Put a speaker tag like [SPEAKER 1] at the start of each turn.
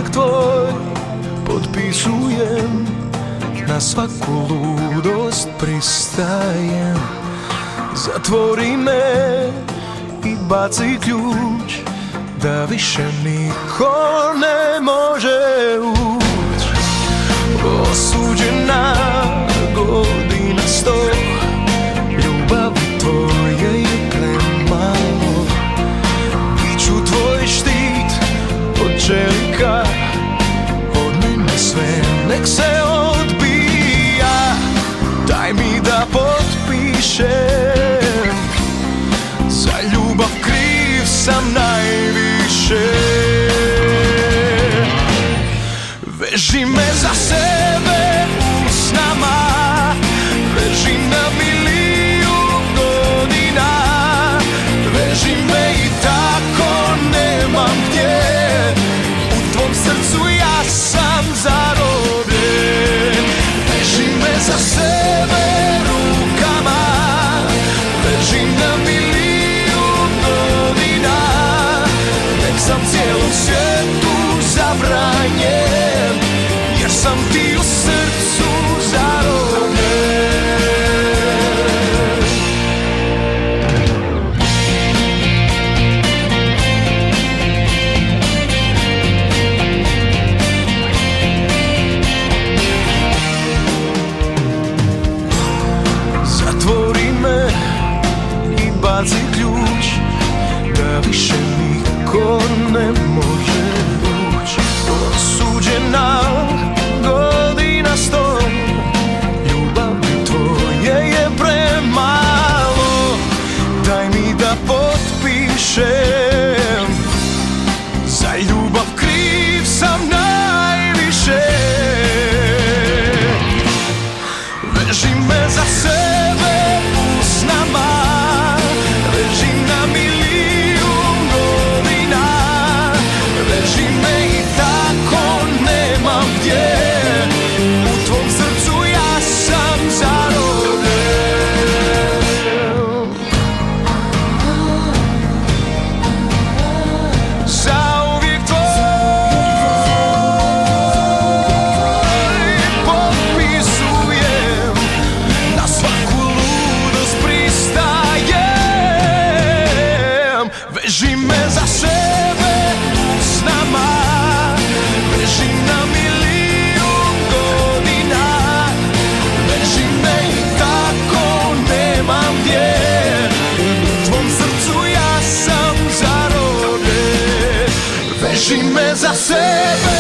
[SPEAKER 1] zauvijek tvoj, potpisujem, na svaku ludost pristajem. Zatvori me i baci ključ, da više niko ne može uć. Osuđena godina 100, ljubavi tvoje je premalo. Biću tvoj štit od čelika, od mene sve nek se odbija. Daj mi da potpišem, za ljubav kriv sam najviše. Veži me za sebe usnama, veži na milijun godina. Veži me i tako nemam gdje, u tvom srcu ja sam zarobljen. Veži me za sebe rukama, veži na milijun godina. Nek sam cijelom svijetu zabranjen, jer sam ti u srcu zarobljen. Zatvori me i baci ključ, da više niko ne može uć. Osuđena godina 100, ljubavi tvoje je premalo. Daj mi da potpišem, za ljubav kriv sam najviše. Veži me za sebe usnama, veži na milijun godina. Veži me i tako nemam gdje, u tvom srcu ja sam zarobljen. Zauvijek tvoj, potpisujem, na svaku ludost pristajem. Veži me za sebe usnama, veži na milijun godina. Veži me i tako nemam gdje, u tvom srcu ja sam zarobljen. Veži me za sebe